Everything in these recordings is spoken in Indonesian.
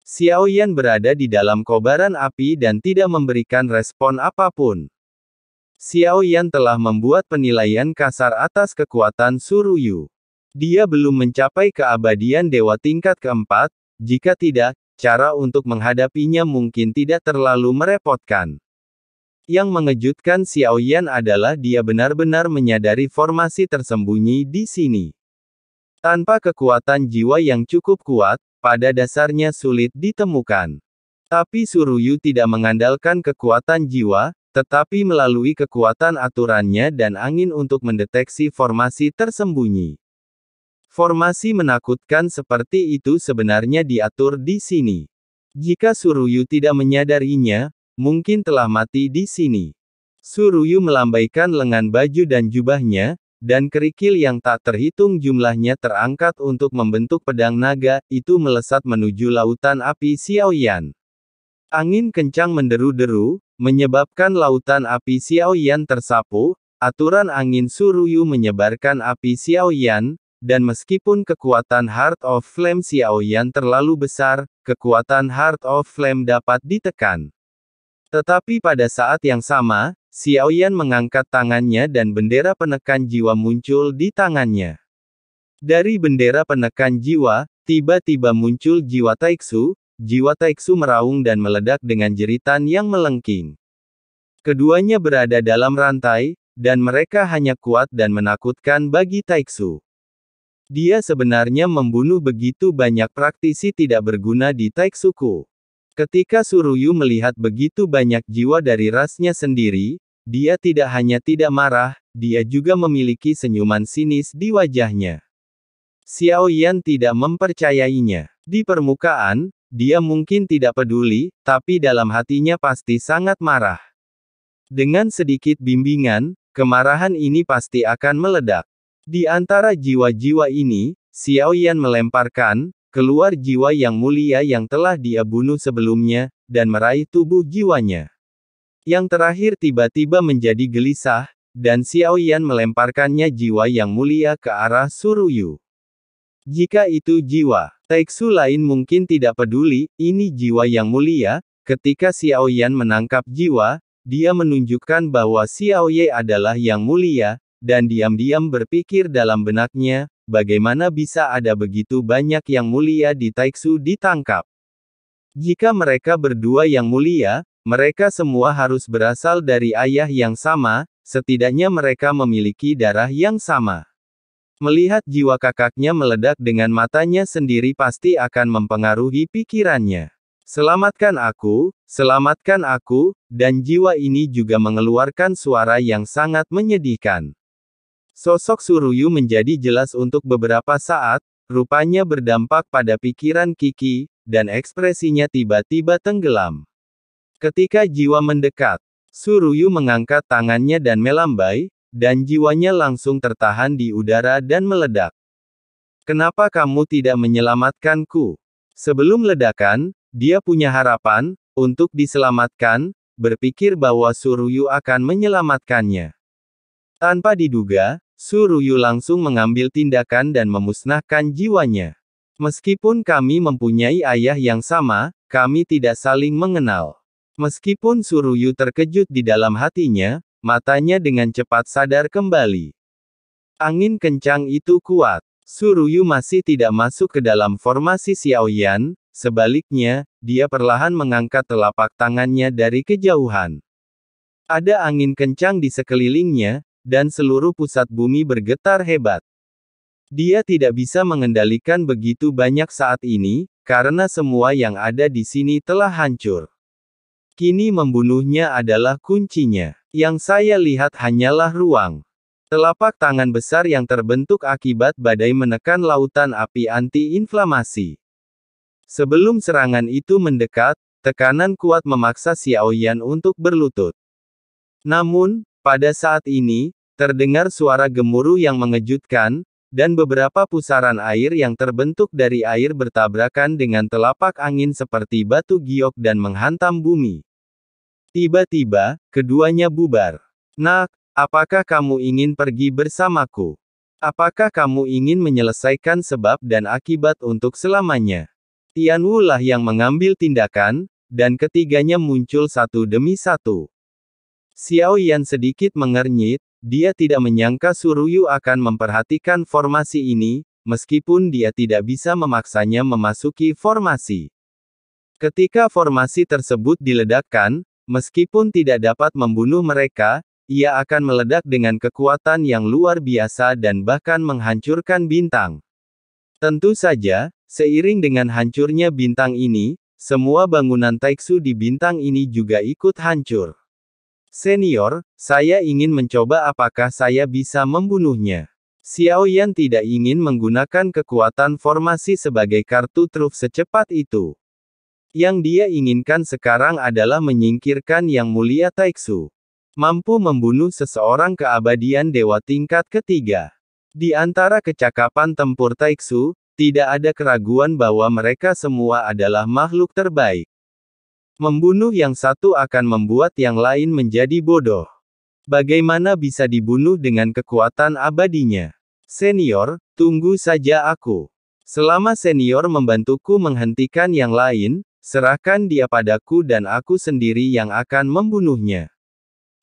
Xiaoyan berada di dalam kobaran api dan tidak memberikan respon apapun. Xiaoyan telah membuat penilaian kasar atas kekuatan Suruyu. Dia belum mencapai keabadian dewa tingkat keempat, jika tidak, cara untuk menghadapinya mungkin tidak terlalu merepotkan. Yang mengejutkan Xiaoyan adalah dia benar-benar menyadari formasi tersembunyi di sini. Tanpa kekuatan jiwa yang cukup kuat, pada dasarnya sulit ditemukan. Tapi Suruyu tidak mengandalkan kekuatan jiwa, tetapi melalui kekuatan aturannya dan angin untuk mendeteksi formasi tersembunyi. Formasi menakutkan seperti itu sebenarnya diatur di sini. Jika Suruyu tidak menyadarinya, mungkin telah mati di sini. Suruyu melambaikan lengan baju dan jubahnya, dan kerikil yang tak terhitung jumlahnya terangkat untuk membentuk pedang naga, itu melesat menuju lautan api Xiaoyan. Angin kencang menderu-deru, menyebabkan lautan api Xiaoyan tersapu, aturan angin Suruyu menyebarkan api Xiaoyan, dan meskipun kekuatan Heart of Flame Xiaoyan terlalu besar, kekuatan Heart of Flame dapat ditekan. Tetapi pada saat yang sama, Xiaoyan mengangkat tangannya dan bendera penekan jiwa muncul di tangannya. Dari bendera penekan jiwa, tiba-tiba muncul jiwa Taiksu. Jiwa Taiksu meraung dan meledak dengan jeritan yang melengking. Keduanya berada dalam rantai, dan mereka hanya kuat dan menakutkan bagi Taiksu. Dia sebenarnya membunuh begitu banyak praktisi tidak berguna di Taiksuku. Ketika Suruyu melihat begitu banyak jiwa dari rasnya sendiri, dia tidak hanya tidak marah, dia juga memiliki senyuman sinis di wajahnya. Xiaoyan tidak mempercayainya. Di permukaan, dia mungkin tidak peduli, tapi dalam hatinya pasti sangat marah. Dengan sedikit bimbingan, kemarahan ini pasti akan meledak. Di antara jiwa-jiwa ini, Xiaoyan melemparkan keluar jiwa yang mulia yang telah dia bunuh sebelumnya, dan meraih tubuh jiwanya. Yang terakhir tiba-tiba menjadi gelisah, dan Xiaoyan melemparkannya jiwa yang mulia ke arah Suruyu. Jika itu jiwa Taiksu lain mungkin tidak peduli, ini jiwa yang mulia. Ketika Xiaoyan menangkap jiwa, dia menunjukkan bahwa Xiaoye adalah yang mulia, dan diam-diam berpikir dalam benaknya, bagaimana bisa ada begitu banyak yang mulia di Taiksu ditangkap? Jika mereka berdua yang mulia, mereka semua harus berasal dari ayah yang sama, setidaknya mereka memiliki darah yang sama. Melihat jiwa kakaknya meledak dengan matanya sendiri pasti akan mempengaruhi pikirannya. Selamatkan aku, dan jiwa ini juga mengeluarkan suara yang sangat menyedihkan. Sosok Suruyu menjadi jelas untuk beberapa saat, rupanya berdampak pada pikiran Kiki, dan ekspresinya tiba-tiba tenggelam. Ketika jiwa mendekat, Suruyu mengangkat tangannya dan melambai, dan jiwanya langsung tertahan di udara dan meledak. Kenapa kamu tidak menyelamatkanku? Sebelum ledakan, dia punya harapan untuk diselamatkan, berpikir bahwa Suruyu akan menyelamatkannya. Tanpa diduga, Suruyu langsung mengambil tindakan dan memusnahkan jiwanya. Meskipun kami mempunyai ayah yang sama, kami tidak saling mengenal. Meskipun Suruyu terkejut di dalam hatinya, matanya dengan cepat sadar kembali. Angin kencang itu kuat. Suruyu masih tidak masuk ke dalam formasi Xiaoyan, sebaliknya, dia perlahan mengangkat telapak tangannya dari kejauhan. Ada angin kencang di sekelilingnya, dan seluruh pusat bumi bergetar hebat. Dia tidak bisa mengendalikan begitu banyak saat ini, karena semua yang ada di sini telah hancur. Kini membunuhnya adalah kuncinya. Yang saya lihat hanyalah ruang. Telapak tangan besar yang terbentuk akibat badai menekan lautan api anti-inflamasi. Sebelum serangan itu mendekat, tekanan kuat memaksa Xiaoyan untuk berlutut. Namun, pada saat ini, terdengar suara gemuruh yang mengejutkan, dan beberapa pusaran air yang terbentuk dari air bertabrakan dengan telapak angin seperti batu giok dan menghantam bumi. Tiba-tiba, keduanya bubar. Nak, apakah kamu ingin pergi bersamaku? Apakah kamu ingin menyelesaikan sebab dan akibat untuk selamanya? Tianwu lah yang mengambil tindakan, dan ketiganya muncul satu demi satu. Xiao Yan sedikit mengernyit, dia tidak menyangka Suruyu akan memperhatikan formasi ini, meskipun dia tidak bisa memaksanya memasuki formasi. Ketika formasi tersebut diledakkan, meskipun tidak dapat membunuh mereka, ia akan meledak dengan kekuatan yang luar biasa dan bahkan menghancurkan bintang. Tentu saja, seiring dengan hancurnya bintang ini, semua bangunan Taiksu di bintang ini juga ikut hancur. Senior, saya ingin mencoba apakah saya bisa membunuhnya. Xiao Yan tidak ingin menggunakan kekuatan formasi sebagai kartu truf secepat itu. Yang dia inginkan sekarang adalah menyingkirkan Yang Mulia Taiksu. Mampu membunuh seseorang keabadian dewa tingkat ketiga. Di antara kecakapan tempur Taiksu, tidak ada keraguan bahwa mereka semua adalah makhluk terbaik. Membunuh yang satu akan membuat yang lain menjadi bodoh. Bagaimana bisa dibunuh dengan kekuatan abadinya? Senior, tunggu saja aku. Selama senior membantuku menghentikan yang lain, serahkan dia padaku dan aku sendiri yang akan membunuhnya.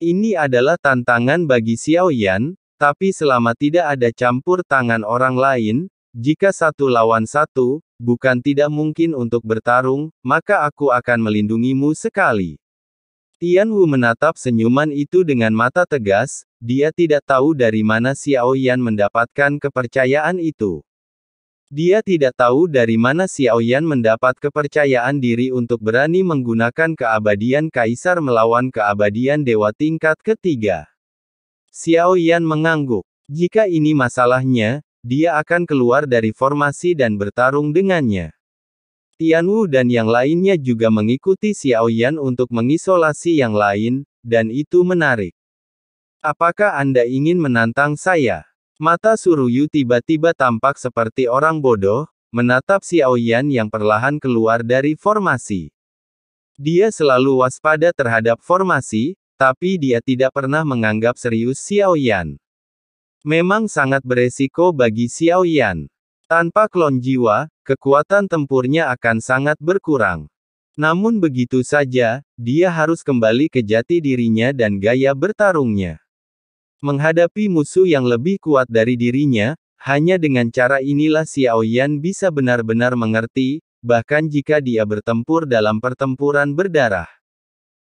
Ini adalah tantangan bagi Xiao Yan, tapi selama tidak ada campur tangan orang lain, jika satu lawan satu, bukan tidak mungkin untuk bertarung, maka aku akan melindungimu sekali. Tianwu menatap senyuman itu dengan mata tegas, dia tidak tahu dari mana Xiao Yan mendapatkan kepercayaan itu. Dia tidak tahu dari mana Xiao Yan mendapat kepercayaan diri untuk berani menggunakan keabadian kaisar melawan keabadian dewa tingkat ketiga. Xiao Yan mengangguk. Jika ini masalahnya, dia akan keluar dari formasi dan bertarung dengannya. Tianwu dan yang lainnya juga mengikuti Xiao Yan untuk mengisolasi yang lain, dan itu menarik. Apakah Anda ingin menantang saya? Mata Suruyu tiba-tiba tampak seperti orang bodoh, menatap Xiao Yan yang perlahan keluar dari formasi. Dia selalu waspada terhadap formasi, tapi dia tidak pernah menganggap serius Xiao Yan. Memang sangat beresiko bagi Xiao Yan. Tanpa klon jiwa, kekuatan tempurnya akan sangat berkurang. Namun begitu saja, dia harus kembali ke jati dirinya dan gaya bertarungnya. Menghadapi musuh yang lebih kuat dari dirinya, hanya dengan cara inilah Xiao Yan bisa benar-benar mengerti, bahkan jika dia bertempur dalam pertempuran berdarah.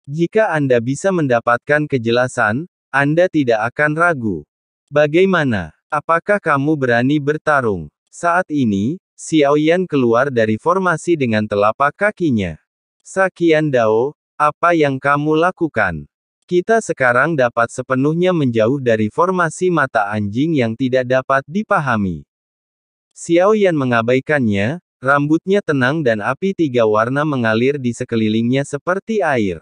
Jika Anda bisa mendapatkan kejelasan, Anda tidak akan ragu. Bagaimana? Apakah kamu berani bertarung? Saat ini, Xiao Yan keluar dari formasi dengan telapak kakinya. Sakian Dao, apa yang kamu lakukan? Kita sekarang dapat sepenuhnya menjauh dari formasi mata anjing yang tidak dapat dipahami. Xiao Yan mengabaikannya, rambutnya tenang dan api tiga warna mengalir di sekelilingnya seperti air.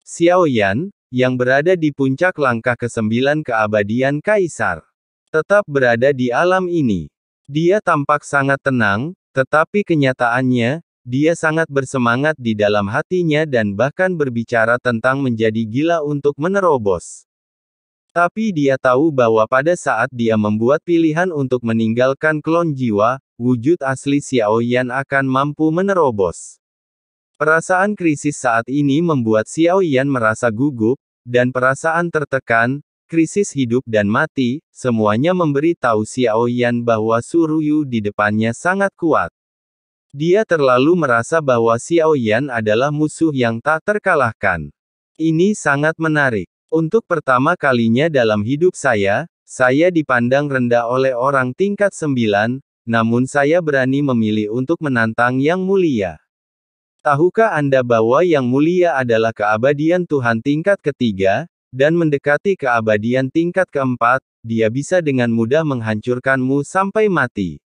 Xiao Yan, yang berada di puncak langkah ke-9 keabadian Kaisar, tetap berada di alam ini. Dia tampak sangat tenang, tetapi kenyataannya, dia sangat bersemangat di dalam hatinya dan bahkan berbicara tentang menjadi gila untuk menerobos. Tapi dia tahu bahwa pada saat dia membuat pilihan untuk meninggalkan klon jiwa, wujud asli Xiao Yan akan mampu menerobos. Perasaan krisis saat ini membuat Xiao Yan merasa gugup, dan perasaan tertekan, krisis hidup dan mati, semuanya memberi tahu Xiao Yan bahwa Suruyu di depannya sangat kuat. Dia terlalu merasa bahwa Xiao Yan adalah musuh yang tak terkalahkan. Ini sangat menarik. Untuk pertama kalinya dalam hidup saya dipandang rendah oleh orang tingkat 9, namun saya berani memilih untuk menantang Yang Mulia. Tahukah Anda bahwa Yang Mulia adalah keabadian Tuhan tingkat ketiga, dan mendekati keabadian tingkat keempat, dia bisa dengan mudah menghancurkanmu sampai mati.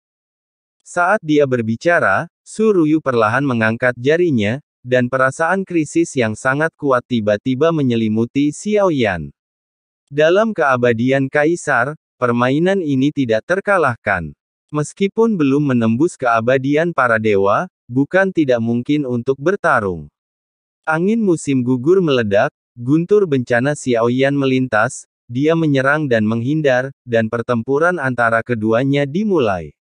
Saat dia berbicara, Suruyu perlahan mengangkat jarinya, dan perasaan krisis yang sangat kuat tiba-tiba menyelimuti Xiao Yan. Dalam keabadian Kaisar, permainan ini tidak terkalahkan. Meskipun belum menembus keabadian para dewa, bukan tidak mungkin untuk bertarung. Angin musim gugur meledak, guntur bencana Xiao Yan melintas, dia menyerang dan menghindar, dan pertempuran antara keduanya dimulai.